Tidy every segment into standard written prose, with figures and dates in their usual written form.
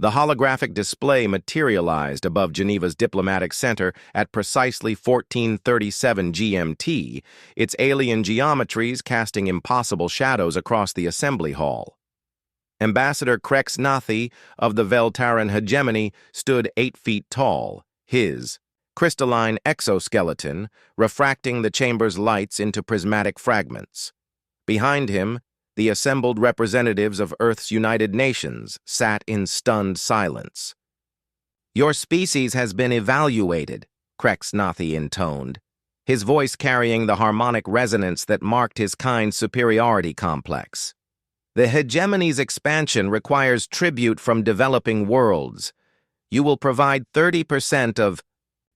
The holographic display materialized above Geneva's diplomatic center at precisely 1437 GMT, its alien geometries casting impossible shadows across the assembly hall. Ambassador Krex Nathi of the Veltaran hegemony stood 8 feet tall, his crystalline exoskeleton refracting the chamber's lights into prismatic fragments. Behind him, the assembled representatives of Earth's United Nations sat in stunned silence. "Your species has been evaluated," Krex Nathi intoned, his voice carrying the harmonic resonance that marked his kind's superiority complex. "The hegemony's expansion requires tribute from developing worlds. You will provide 30% of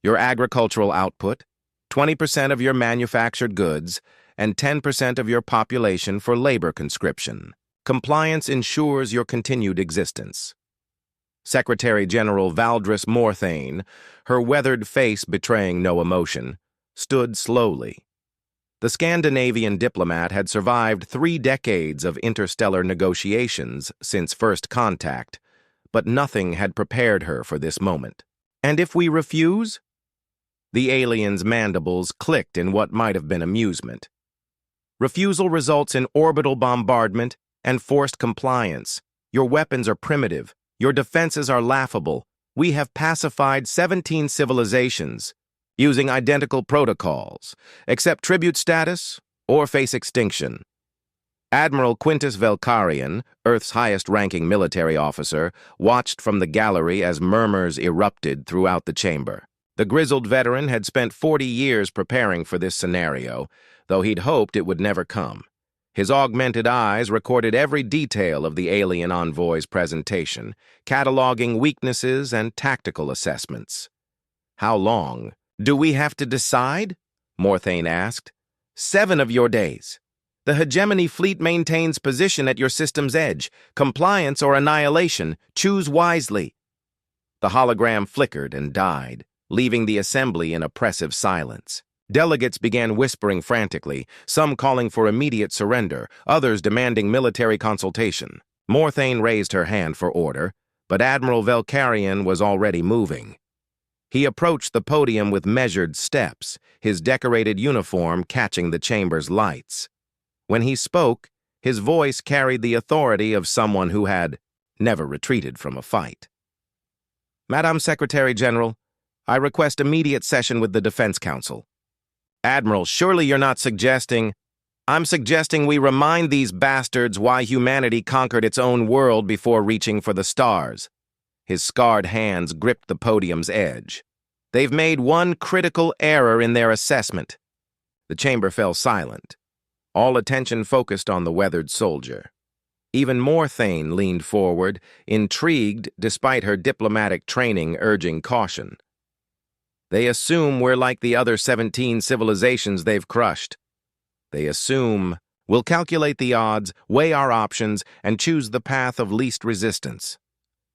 your agricultural output, 20% of your manufactured goods, and 10% of your population for labor conscription. Compliance ensures your continued existence." Secretary General Valdris Morthane, her weathered face betraying no emotion, stood slowly. The Scandinavian diplomat had survived 3 decades of interstellar negotiations since first contact, but nothing had prepared her for this moment. "And if we refuse?" The alien's mandibles clicked in what might have been amusement. "Refusal results in orbital bombardment and forced compliance. Your weapons are primitive. Your defenses are laughable. We have pacified 17 civilizations using identical protocols. Accept tribute status or face extinction." Admiral Quintus Velkarian, Earth's highest-ranking military officer, watched from the gallery as murmurs erupted throughout the chamber. The grizzled veteran had spent 40 years preparing for this scenario, though he'd hoped it would never come. His augmented eyes recorded every detail of the alien envoy's presentation, cataloging weaknesses and tactical assessments. "How long do we have to decide?" Morthane asked. 7 of your days. The hegemony fleet maintains position at your system's edge. Compliance or annihilation. Choose wisely." The hologram flickered and died, leaving the assembly in oppressive silence. Delegates began whispering frantically, some calling for immediate surrender, others demanding military consultation. Morthane raised her hand for order, but Admiral Velkarian was already moving. He approached the podium with measured steps, his decorated uniform catching the chamber's lights. When he spoke, his voice carried the authority of someone who had never retreated from a fight. "Madam Secretary General, I request immediate session with the Defense Council." "Admiral, surely you're not suggesting—" "I'm suggesting we remind these bastards why humanity conquered its own world before reaching for the stars." His scarred hands gripped the podium's edge. "They've made one critical error in their assessment." The chamber fell silent. All attention focused on the weathered soldier. Even Morthane leaned forward, intrigued despite her diplomatic training urging caution. "They assume we're like the other 17 civilizations they've crushed. They assume we'll calculate the odds, weigh our options, and choose the path of least resistance."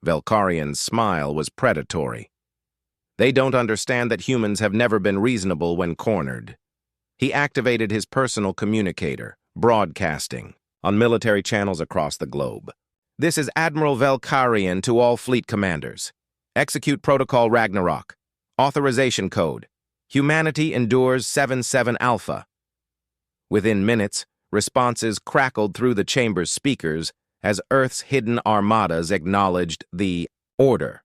Velkarian's smile was predatory. "They don't understand that humans have never been reasonable when cornered." He activated his personal communicator, broadcasting, on military channels across the globe. "This is Admiral Velkarian to all fleet commanders. Execute Protocol Ragnarok. Authorization code. Humanity endures 77 Alpha." Within minutes, responses crackled through the chamber's speakers as Earth's hidden armadas acknowledged the order.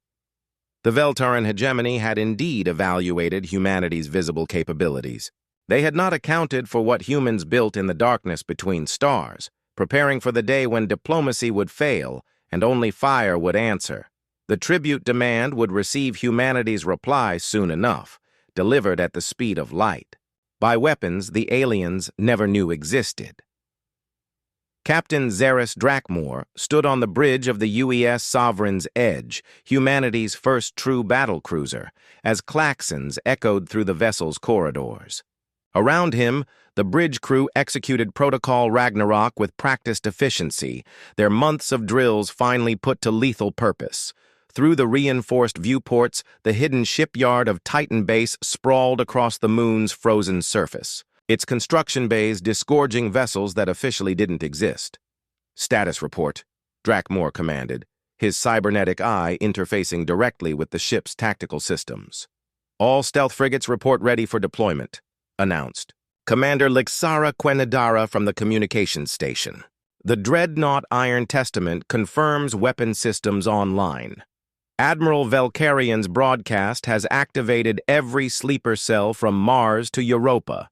The Veltaran hegemony had indeed evaluated humanity's visible capabilities. They had not accounted for what humans built in the darkness between stars, preparing for the day when diplomacy would fail and only fire would answer. The tribute demand would receive humanity's reply soon enough, delivered at the speed of light, by weapons the aliens never knew existed. Captain Zeris Drakmor stood on the bridge of the UES Sovereign's Edge, humanity's first true battlecruiser, as klaxons echoed through the vessel's corridors. Around him, the bridge crew executed Protocol Ragnarok with practiced efficiency, their months of drills finally put to lethal purpose. Through the reinforced viewports, the hidden shipyard of Titan Base sprawled across the moon's frozen surface, its construction bays disgorging vessels that officially didn't exist. "Status report," Drakmor commanded, his cybernetic eye interfacing directly with the ship's tactical systems. "All stealth frigates report ready for deployment," announced Commander Lixara Quenadara from the communications station. "The Dreadnought Iron Testament confirms weapon systems online. Admiral Velkarian's broadcast has activated every sleeper cell from Mars to Europa.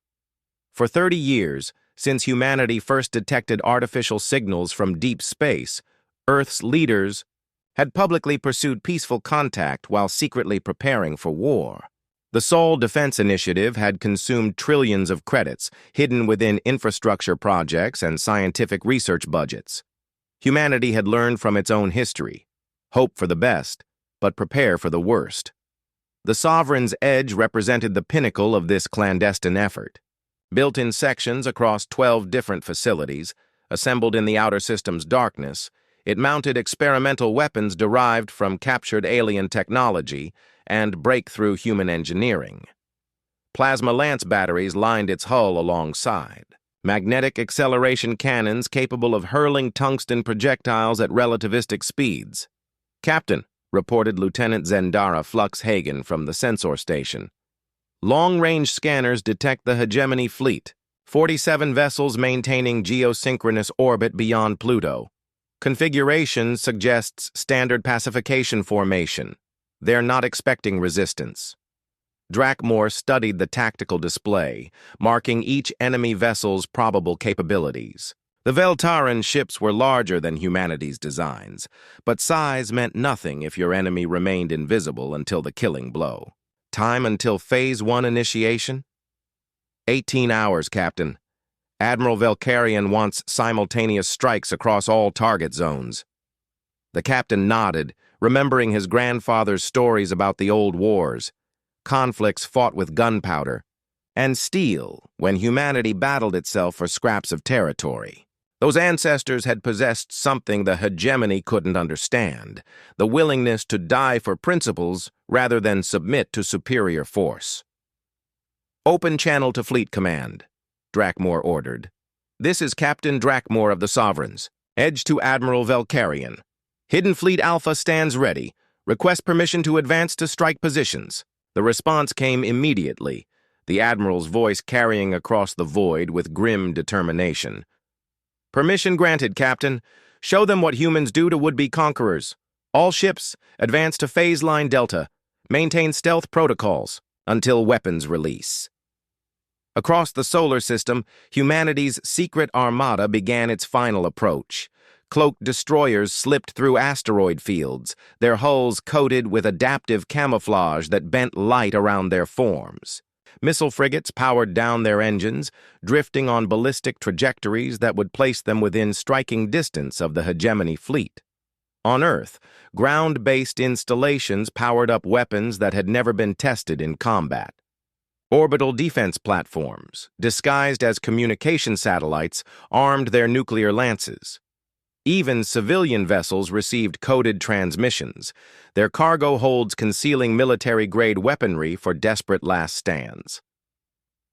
For 30 years, since humanity first detected artificial signals from deep space, Earth's leaders had publicly pursued peaceful contact while secretly preparing for war. The Sol Defense Initiative had consumed trillions of credits hidden within infrastructure projects and scientific research budgets. Humanity had learned from its own history. Hope for the best, but prepare for the worst. The Sovereign's Edge represented the pinnacle of this clandestine effort. Built in sections across 12 different facilities, assembled in the outer system's darkness, it mounted experimental weapons derived from captured alien technology and breakthrough human engineering. Plasma lance batteries lined its hull alongside. Magnetic acceleration cannons capable of hurling tungsten projectiles at relativistic speeds. "Captain," reported Lieutenant Zendara Flux Hagen from the sensor station, "long-range scanners detect the hegemony fleet, 47 vessels maintaining geosynchronous orbit beyond Pluto. Configuration suggests standard pacification formation. They're not expecting resistance." Drakmore studied the tactical display, marking each enemy vessel's probable capabilities. The Veltaran ships were larger than humanity's designs, but size meant nothing if your enemy remained invisible until the killing blow. "Time until Phase 1 initiation?" 18 hours, Captain. Admiral Velkarian wants simultaneous strikes across all target zones." The captain nodded, remembering his grandfather's stories about the old wars, conflicts fought with gunpowder, and steel when humanity battled itself for scraps of territory. Those ancestors had possessed something the hegemony couldn't understand, the willingness to die for principles rather than submit to superior force. "Open channel to Fleet Command," Drakmore ordered. "This is Captain Drakmore of the Sovereigns. Edge to Admiral Velkarian. Hidden Fleet Alpha stands ready. Request permission to advance to strike positions." The response came immediately, the Admiral's voice carrying across the void with grim determination. "Permission granted, Captain. Show them what humans do to would-be conquerors. All ships, advance to Phase Line Delta. Maintain stealth protocols until weapons release." Across the solar system, humanity's secret armada began its final approach. Cloaked destroyers slipped through asteroid fields, their hulls coated with adaptive camouflage that bent light around their forms. Missile frigates powered down their engines, drifting on ballistic trajectories that would place them within striking distance of the hegemony fleet. On Earth, ground-based installations powered up weapons that had never been tested in combat. Orbital defense platforms, disguised as communication satellites, armed their nuclear lances. Even civilian vessels received coded transmissions, their cargo holds concealing military-grade weaponry for desperate last stands.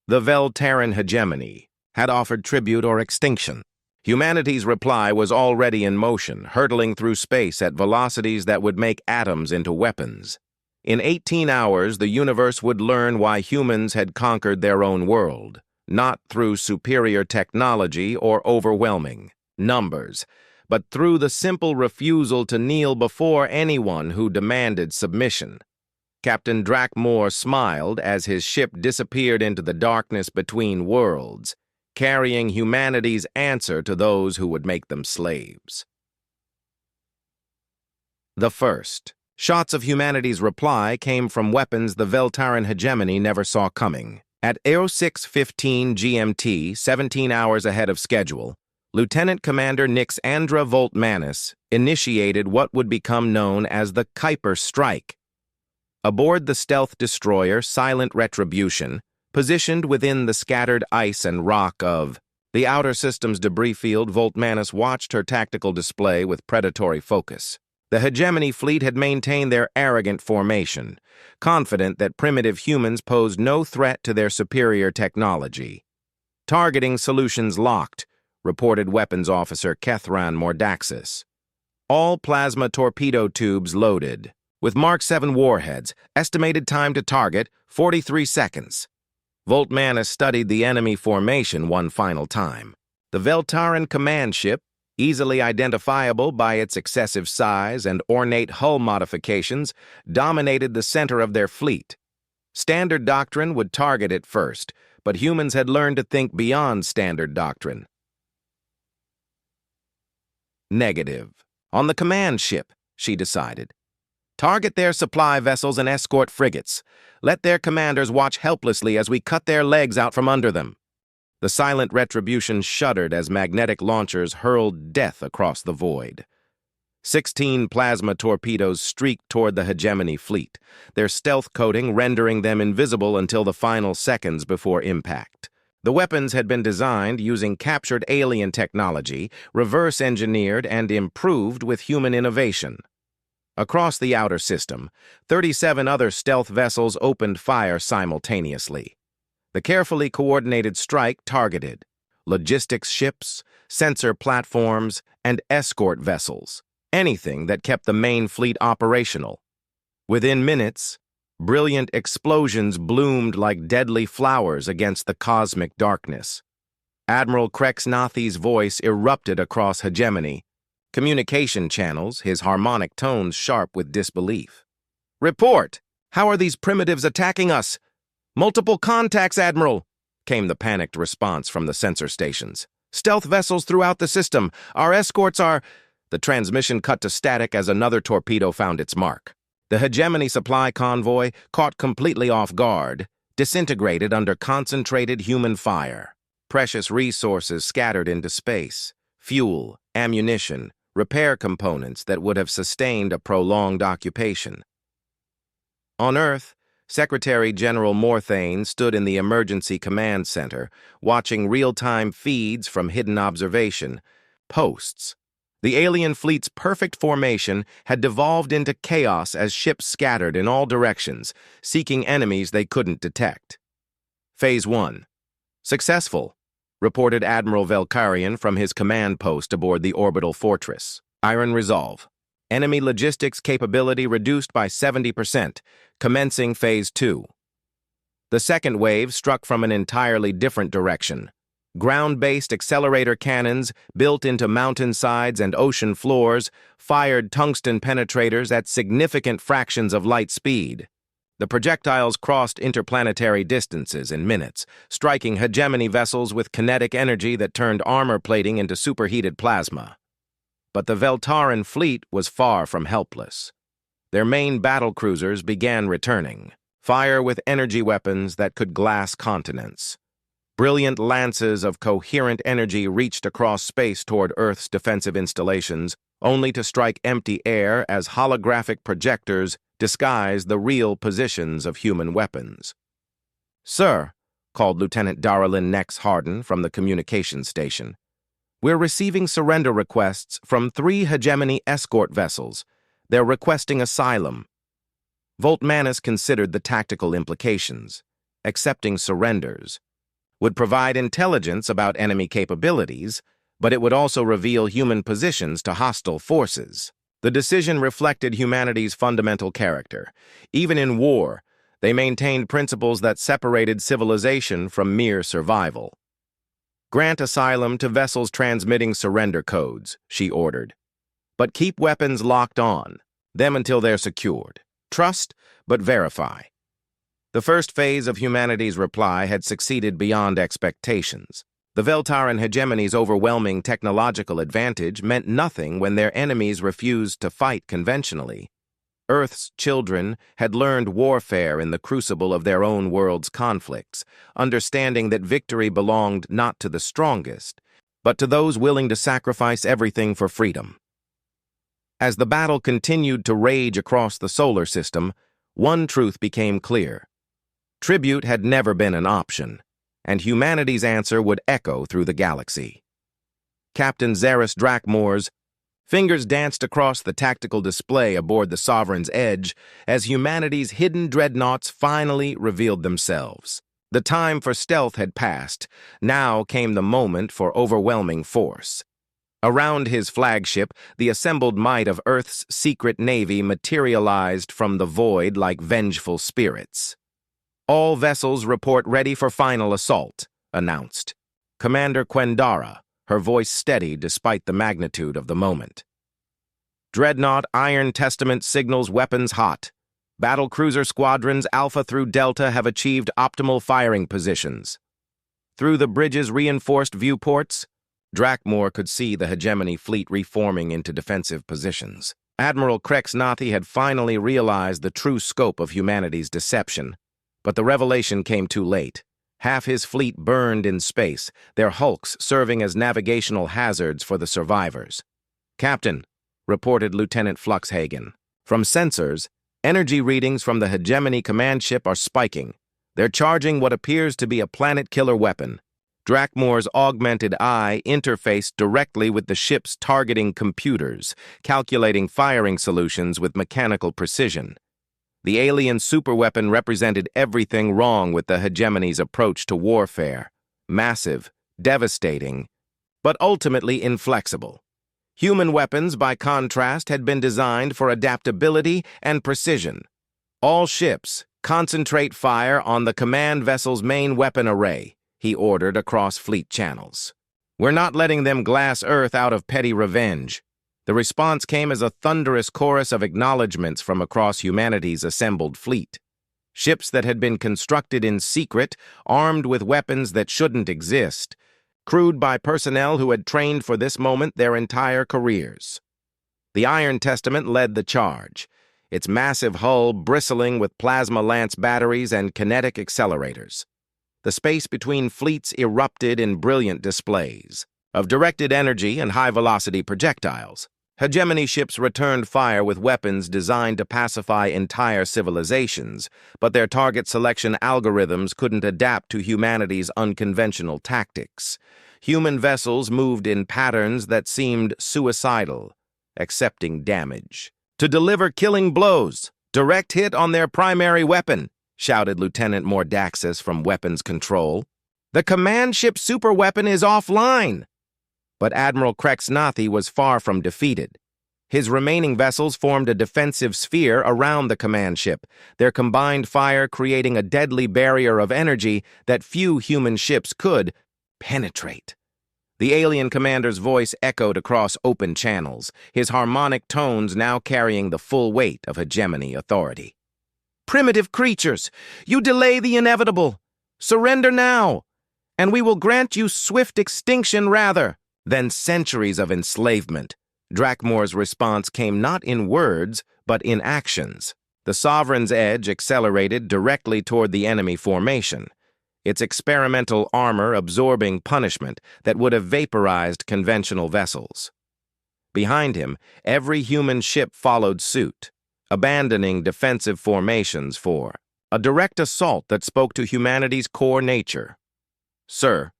The Veltaran hegemony had offered tribute or extinction. Humanity's reply was already in motion, hurtling through space at velocities that would make atoms into weapons. In 18 hours, the universe would learn why humans had conquered their own world, not through superior technology or overwhelming numbers, but through the simple refusal to kneel before anyone who demanded submission. Captain Drakmore smiled as his ship disappeared into the darkness between worlds, carrying humanity's answer to those who would make them slaves. The first shots of humanity's reply came from weapons the Veltaran hegemony never saw coming. At 06:15 GMT, 17 hours ahead of schedule, Lieutenant Commander Nix Andra Voltmanis initiated what would become known as the Kuiper Strike. Aboard the stealth destroyer Silent Retribution, positioned within the scattered ice and rock of the outer system's debris field, Voltmanis watched her tactical display with predatory focus. The hegemony fleet had maintained their arrogant formation, confident that primitive humans posed no threat to their superior technology. "Targeting solutions locked," reported Weapons Officer Kethran Mordaxis. All plasma torpedo tubes loaded. With Mark 7 warheads, estimated time to target 43 seconds. Voltmanis studied the enemy formation one final time. The Veltaran command ship, easily identifiable by its excessive size and ornate hull modifications, dominated the center of their fleet. Standard doctrine would target it first, but humans had learned to think beyond standard doctrine. Negative. On the command ship, she decided. Target their supply vessels and escort frigates. Let their commanders watch helplessly as we cut their legs out from under them. The silent retribution shuddered as magnetic launchers hurled death across the void. 16 plasma torpedoes streaked toward the hegemony fleet, their stealth coating rendering them invisible until the final seconds before impact. The weapons had been designed using captured alien technology, reverse-engineered and improved with human innovation. Across the outer system, 37 other stealth vessels opened fire simultaneously. The carefully coordinated strike targeted logistics ships, sensor platforms, and escort vessels, anything that kept the main fleet operational. Within minutes, brilliant explosions bloomed like deadly flowers against the cosmic darkness. Admiral Krexnathi's voice erupted across hegemony, communication channels, his harmonic tones sharp with disbelief. "Report! How are these primitives attacking us?" "Multiple contacts, Admiral," came the panicked response from the sensor stations. "Stealth vessels throughout the system. Our escorts are—" The transmission cut to static as another torpedo found its mark. The hegemony supply convoy, caught completely off guard, disintegrated under concentrated human fire. Precious resources scattered into space. Fuel, ammunition, repair components that would have sustained a prolonged occupation. On Earth, Secretary General Morthane stood in the Emergency Command Center, watching real-time feeds from hidden observation posts. The alien fleet's perfect formation had devolved into chaos as ships scattered in all directions, seeking enemies they couldn't detect. Phase 1. Successful, reported Admiral Velkarian from his command post aboard the orbital fortress. Iron Resolve. Enemy logistics capability reduced by 70%, commencing Phase 2. The second wave struck from an entirely different direction. Ground-based accelerator cannons, built into mountainsides and ocean floors, fired tungsten penetrators at significant fractions of light speed. The projectiles crossed interplanetary distances in minutes, striking hegemony vessels with kinetic energy that turned armor plating into superheated plasma. But the Veltaran fleet was far from helpless. Their main battlecruisers began returning, fire with energy weapons that could glass continents. Brilliant lances of coherent energy reached across space toward Earth's defensive installations, only to strike empty air as holographic projectors disguised the real positions of human weapons. "Sir," called Lieutenant Darrellin Nex Harden from the communications station, "we're receiving surrender requests from 3 hegemony escort vessels. They're requesting asylum." Voltmanis considered the tactical implications. Accepting surrenders would provide intelligence about enemy capabilities, but it would also reveal human positions to hostile forces. The decision reflected humanity's fundamental character. Even in war, they maintained principles that separated civilization from mere survival. "Grant asylum to vessels transmitting surrender codes," she ordered. "But keep weapons locked on, them until they're secured. Trust, but verify." The first phase of humanity's reply had succeeded beyond expectations. The Veltaran hegemony's overwhelming technological advantage meant nothing when their enemies refused to fight conventionally. Earth's children had learned warfare in the crucible of their own world's conflicts, understanding that victory belonged not to the strongest, but to those willing to sacrifice everything for freedom. As the battle continued to rage across the solar system, one truth became clear. Tribute had never been an option, and humanity's answer would echo through the galaxy. Captain Zaris Drakmore's fingers danced across the tactical display aboard the Sovereign's Edge as humanity's hidden dreadnoughts finally revealed themselves. The time for stealth had passed. Now came the moment for overwhelming force. Around his flagship, the assembled might of Earth's secret navy materialized from the void like vengeful spirits. "All vessels report ready for final assault," announced Commander Quendara, her voice steady despite the magnitude of the moment. "Dreadnought Iron Testament signals weapons hot. Battlecruiser squadrons Alpha through Delta have achieved optimal firing positions. Through the bridge's reinforced viewports, Drakmor could see the hegemony fleet reforming into defensive positions. Admiral Krexnathi had finally realized the true scope of humanity's deception, but the revelation came too late. Half his fleet burned in space, their hulks serving as navigational hazards for the survivors. "Captain," reported Lieutenant Fluxhagen, "from sensors, energy readings from the hegemony command ship are spiking. They're charging what appears to be a planet-killer weapon." Drakmor's augmented eye interfaced directly with the ship's targeting computers, calculating firing solutions with mechanical precision. The alien superweapon represented everything wrong with the hegemony's approach to warfare: massive, devastating, but ultimately inflexible. Human weapons, by contrast, had been designed for adaptability and precision. "All ships, concentrate fire on the command vessel's main weapon array," he ordered across fleet channels. "We're not letting them glass Earth out of petty revenge." The response came as a thunderous chorus of acknowledgments from across humanity's assembled fleet. Ships that had been constructed in secret, armed with weapons that shouldn't exist, crewed by personnel who had trained for this moment their entire careers. The Iron Testament led the charge, its massive hull bristling with plasma lance batteries and kinetic accelerators. The space between fleets erupted in brilliant displays of directed energy and high-velocity projectiles. Hegemony ships returned fire with weapons designed to pacify entire civilizations, but their target selection algorithms couldn't adapt to humanity's unconventional tactics. Human vessels moved in patterns that seemed suicidal, accepting damage. "To deliver killing blows, direct hit on their primary weapon," shouted Lieutenant Mordaxis from Weapons Control. "The command ship superweapon is offline." But Admiral Krexnathi was far from defeated. His remaining vessels formed a defensive sphere around the command ship, their combined fire creating a deadly barrier of energy that few human ships could penetrate. The alien commander's voice echoed across open channels, his harmonic tones now carrying the full weight of hegemony authority. "Primitive creatures, you delay the inevitable. Surrender now, and we will grant you swift extinction rather than centuries of enslavement." Drakmor's response came not in words, but in actions. The Sovereign's edge accelerated directly toward the enemy formation, its experimental armor absorbing punishment that would have vaporized conventional vessels. Behind him, every human ship followed suit, abandoning defensive formations for a direct assault that spoke to humanity's core nature. "Sir,"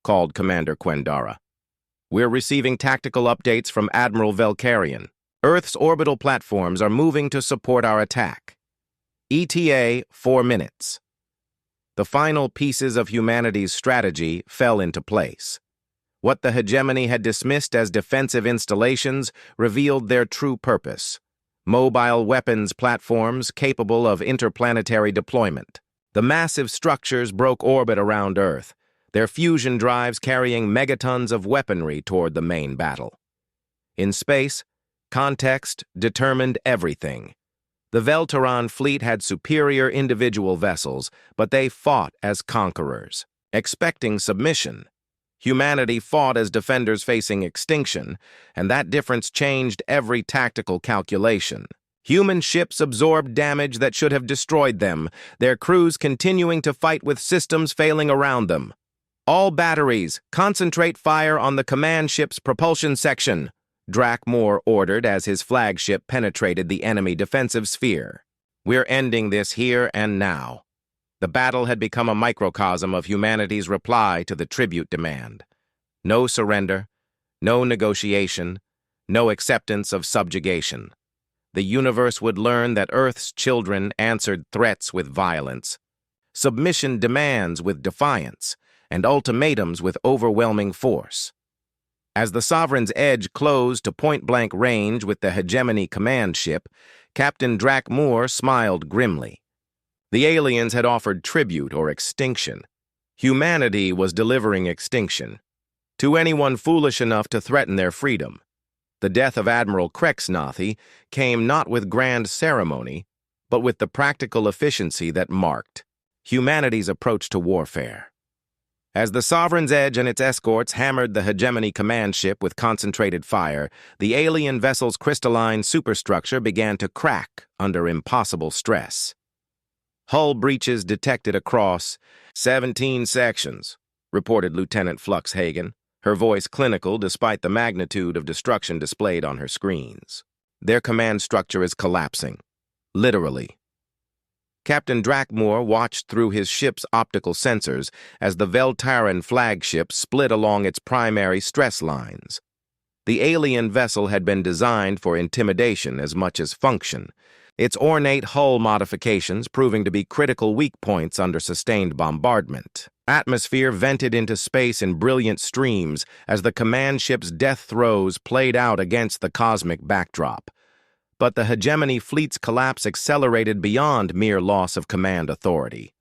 called Commander Quendara, "we're receiving tactical updates from Admiral Velkarian. Earth's orbital platforms are moving to support our attack. ETA 4 minutes." The final pieces of humanity's strategy fell into place. What the hegemony had dismissed as defensive installations revealed their true purpose: mobile weapons platforms capable of interplanetary deployment. The massive structures broke orbit around Earth, their fusion drives carrying megatons of weaponry toward the main battle. In space, context determined everything. The Velteran fleet had superior individual vessels, but they fought as conquerors, expecting submission. Humanity fought as defenders facing extinction, and that difference changed every tactical calculation. Human ships absorbed damage that should have destroyed them, their crews continuing to fight with systems failing around them. "All batteries, concentrate fire on the command ship's propulsion section," Drakmor ordered as his flagship penetrated the enemy defensive sphere. "We're ending this here and now." The battle had become a microcosm of humanity's reply to the tribute demand. No surrender, no negotiation, no acceptance of subjugation. The universe would learn that Earth's children answered threats with violence, submission demands with defiance, and ultimatums with overwhelming force. As the Sovereign's Edge closed to point-blank range with the Hegemony command ship, Captain Drac Moore smiled grimly. The aliens had offered tribute or extinction. Humanity was delivering extinction to anyone foolish enough to threaten their freedom. The death of Admiral Krexnathi came not with grand ceremony, but with the practical efficiency that marked humanity's approach to warfare. As the Sovereign's Edge and its escorts hammered the Hegemony command ship with concentrated fire, the alien vessel's crystalline superstructure began to crack under impossible stress. Hull breaches detected across 17 sections, reported Lieutenant Flux Hagen, her voice clinical despite the magnitude of destruction displayed on her screens. Their command structure is collapsing. Literally. Captain Drac Moore watched through his ship's optical sensors as the Veltaran flagship split along its primary stress lines. The alien vessel had been designed for intimidation as much as function, its ornate hull modifications proving to be critical weak points under sustained bombardment. Atmosphere vented into space in brilliant streams as the command ship's death throes played out against the cosmic backdrop. But the Hegemony fleet's collapse accelerated beyond mere loss of command authority.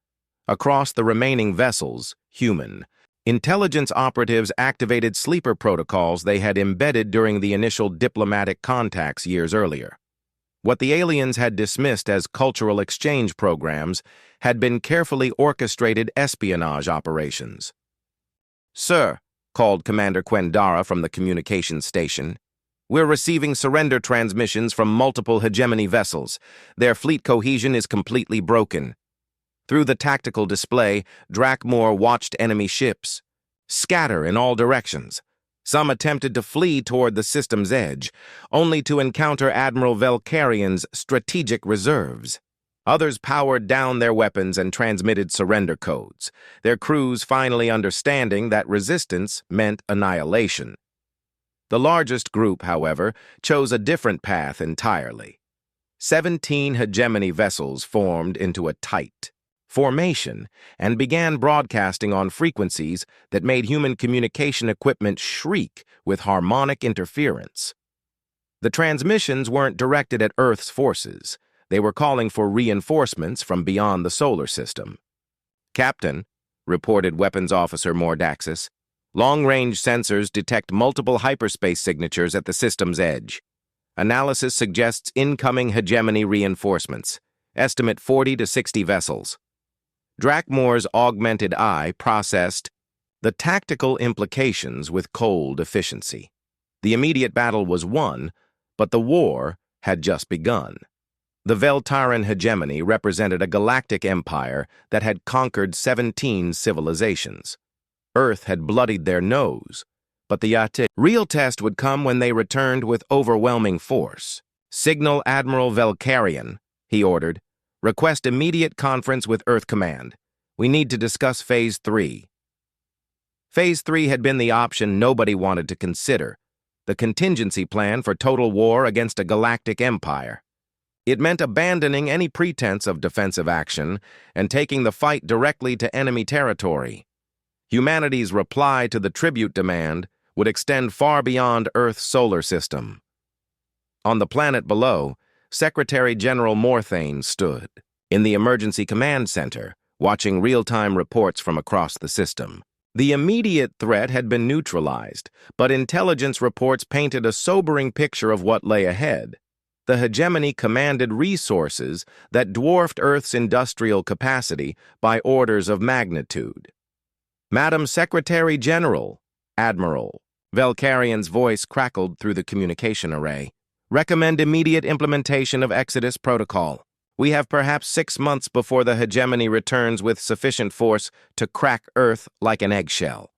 Across the remaining vessels, human, intelligence operatives activated sleeper protocols they had embedded during the initial diplomatic contacts years earlier. What the aliens had dismissed as cultural exchange programs had been carefully orchestrated espionage operations. "Sir," called Commander Quendara from the communications station, "we're receiving surrender transmissions from multiple Hegemony vessels. Their fleet cohesion is completely broken." Through the tactical display, Drac Moore watched enemy ships scatter in all directions. Some attempted to flee toward the system's edge, only to encounter Admiral Velkarian's strategic reserves. Others powered down their weapons and transmitted surrender codes, their crews finally understanding that resistance meant annihilation. The largest group, however, chose a different path entirely. 17 Hegemony vessels formed into a tight formation and began broadcasting on frequencies that made human communication equipment shriek with harmonic interference. The transmissions weren't directed at Earth's forces. They were calling for reinforcements from beyond the solar system. "Captain," reported Weapons Officer Mordaxis, "long-range sensors detect multiple hyperspace signatures at the system's edge. Analysis suggests incoming Hegemony reinforcements. Estimate 40 to 60 vessels." Drac Moore's augmented eye processed the tactical implications with cold efficiency. The immediate battle was won, but the war had just begun. The Veltaran Hegemony represented a galactic empire that had conquered 17 civilizations. Earth had bloodied their nose, but the real test would come when they returned with overwhelming force. "Signal Admiral Velkarian," he ordered. "Request immediate conference with Earth Command. We need to discuss Phase 3. Phase 3 had been the option nobody wanted to consider, the contingency plan for total war against a galactic empire. It meant abandoning any pretense of defensive action and taking the fight directly to enemy territory. Humanity's reply to the tribute demand would extend far beyond Earth's solar system. On the planet below, Secretary General Morthane stood in the Emergency Command Center, watching real-time reports from across the system. The immediate threat had been neutralized, but intelligence reports painted a sobering picture of what lay ahead. The Hegemony commanded resources that dwarfed Earth's industrial capacity by orders of magnitude. "Madam Secretary General," Admiral Velkarian's voice crackled through the communication array, "recommend immediate implementation of Exodus Protocol. We have perhaps 6 months before the Hegemony returns with sufficient force to crack Earth like an eggshell."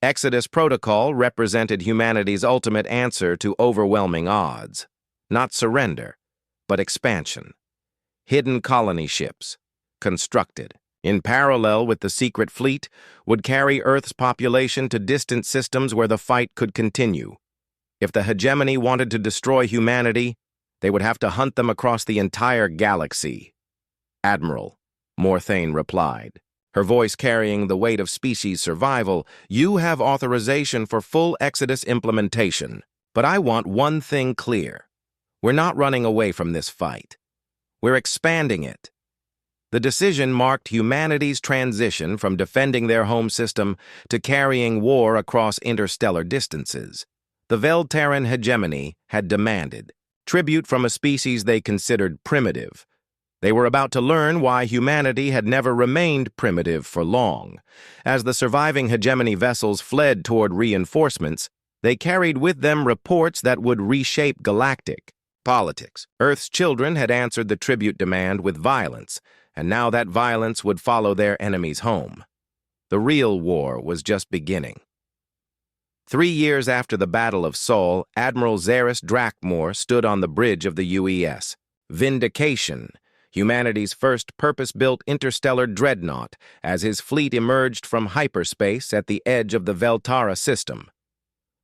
Exodus Protocol represented humanity's ultimate answer to overwhelming odds. Not surrender, but expansion. Hidden colony ships, constructed in parallel with the secret fleet, would carry Earth's population to distant systems where the fight could continue. If the Hegemony wanted to destroy humanity, they would have to hunt them across the entire galaxy. "Admiral," Morthane replied. her voice carrying the weight of species survival. "You have authorization for full Exodus implementation, but I want one thing clear. We're not running away from this fight. We're expanding it." The decision marked humanity's transition from defending their home system to carrying war across interstellar distances. The Veltaran hegemony had demanded tribute from a species they considered primitive. They were about to learn why humanity had never remained primitive for long. As the surviving hegemony vessels fled toward reinforcements, they carried with them reports that would reshape galactic politics. Earth's children had answered the tribute demand with violence, and now that violence would follow their enemies home. The real war was just beginning. 3 years after the Battle of Sol, Admiral Zaris Drakmor stood on the bridge of the UES. Vindication, humanity's first purpose-built interstellar dreadnought, as his fleet emerged from hyperspace at the edge of the Veltara system.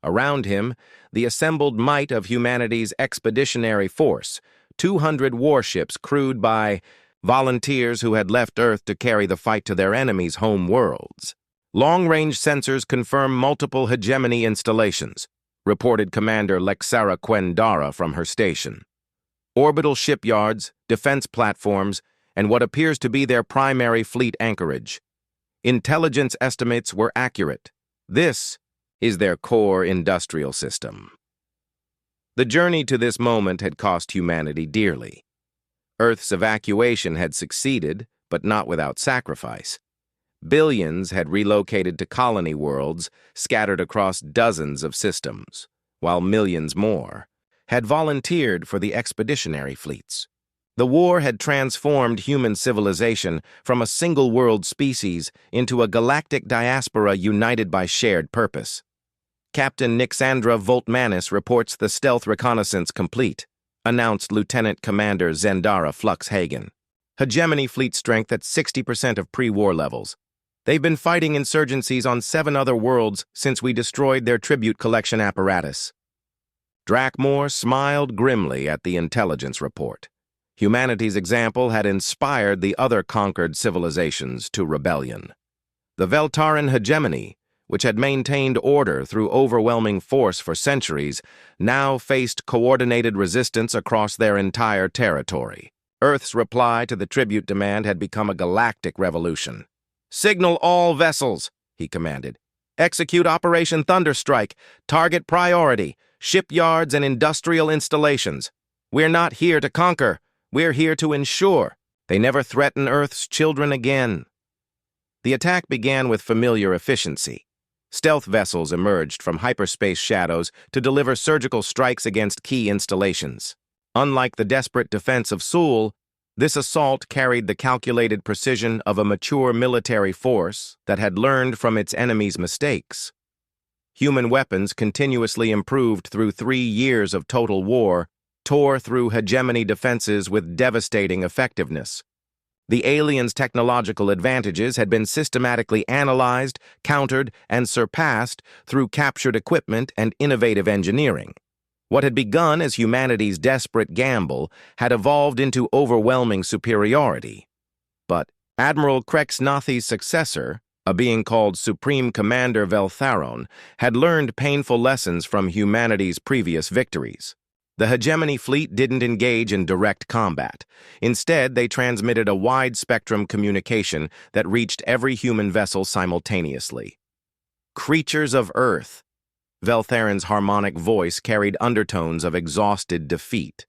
Around him, the assembled might of humanity's expeditionary force, 200 warships crewed by volunteers who had left Earth to carry the fight to their enemies' home worlds. Long-range sensors confirm multiple hegemony installations, reported Commander Lexara Quendara from her station. Orbital shipyards, defense platforms, and what appears to be their primary fleet anchorage. Intelligence estimates were accurate. This is their core industrial system. The journey to this moment had cost humanity dearly. Earth's evacuation had succeeded, but not without sacrifice. Billions had relocated to colony worlds scattered across dozens of systems, while millions more had volunteered for the expeditionary fleets. The war had transformed human civilization from a single-world species into a galactic diaspora united by shared purpose. Captain Nixandra Voltmanis reports the stealth reconnaissance complete, announced Lieutenant Commander Zendara Fluxhagen. Hegemony fleet strength at 60% of pre-war levels. They've been fighting insurgencies on 7 other worlds since we destroyed their tribute collection apparatus. Drakmor smiled grimly at the intelligence report. Humanity's example had inspired the other conquered civilizations to rebellion. The Veltaran hegemony, which had maintained order through overwhelming force for centuries, now faced coordinated resistance across their entire territory. Earth's reply to the tribute demand had become a galactic revolution. "Signal all vessels," he commanded. "Execute Operation Thunderstrike. Target priority, shipyards and industrial installations. We're not here to conquer. We're here to ensure they never threaten Earth's children again." The attack began with familiar efficiency. Stealth vessels emerged from hyperspace shadows to deliver surgical strikes against key installations. Unlike the desperate defense of Sul, this assault carried the calculated precision of a mature military force that had learned from its enemy's mistakes. Human weapons, continuously improved through 3 years of total war, tore through hegemony defenses with devastating effectiveness. The aliens' technological advantages had been systematically analyzed, countered, and surpassed through captured equipment and innovative engineering. What had begun as humanity's desperate gamble had evolved into overwhelming superiority. But Admiral Krexnathi's successor, a being called Supreme Commander Veltharon, had learned painful lessons from humanity's previous victories. The hegemony fleet didn't engage in direct combat. Instead, they transmitted a wide-spectrum communication that reached every human vessel simultaneously. "Creatures of Earth," Veltharon's harmonic voice carried undertones of exhausted defeat.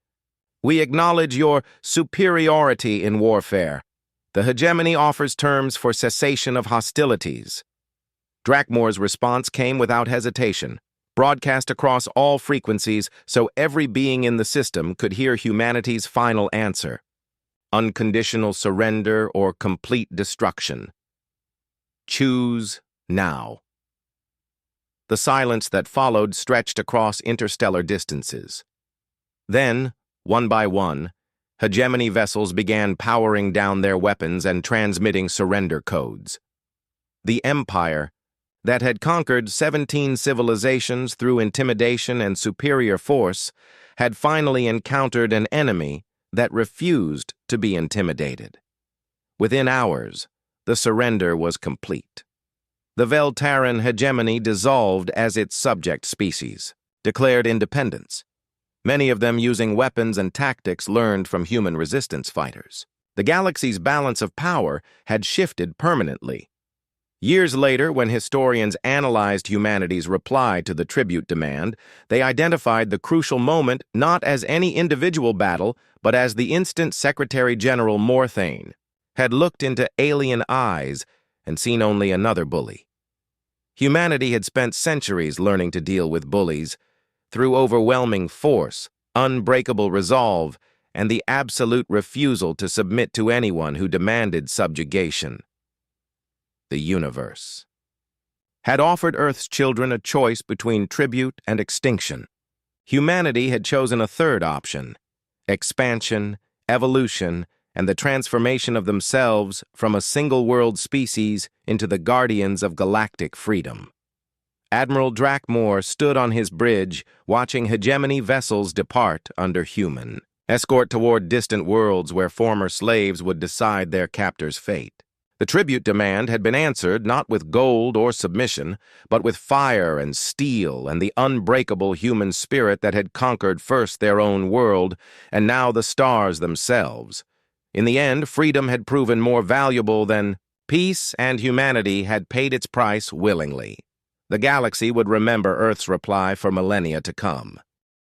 "We acknowledge your superiority in warfare. The hegemony offers terms for cessation of hostilities." Drakmor's response came without hesitation, broadcast across all frequencies so every being in the system could hear humanity's final answer: unconditional surrender or complete destruction. Choose now. The silence that followed stretched across interstellar distances. Then, one by one, hegemony vessels began powering down their weapons and transmitting surrender codes. The Empire, that had conquered 17 civilizations through intimidation and superior force, had finally encountered an enemy that refused to be intimidated. Within hours, the surrender was complete. The Veltaran hegemony dissolved as its subject species, declared independence, many of them using weapons and tactics learned from human resistance fighters. The galaxy's balance of power had shifted permanently. Years later, when historians analyzed humanity's reply to the tribute demand, they identified the crucial moment not as any individual battle, but as the instant Secretary General Morthane had looked into alien eyes and seen only another bully. Humanity had spent centuries learning to deal with bullies through overwhelming force, unbreakable resolve, and the absolute refusal to submit to anyone who demanded subjugation. The universe had offered Earth's children a choice between tribute and extinction. Humanity had chosen a third option: expansion, evolution, and the transformation of themselves from a single-world species into the guardians of galactic freedom. Admiral Drakmor stood on his bridge, watching hegemony vessels depart under human escort toward distant worlds where former slaves would decide their captors' fate. The tribute demand had been answered not with gold or submission, but with fire and steel and the unbreakable human spirit that had conquered first their own world and now the stars themselves. In the end, freedom had proven more valuable than peace, and humanity had paid its price willingly. The galaxy would remember Earth's reply for millennia to come.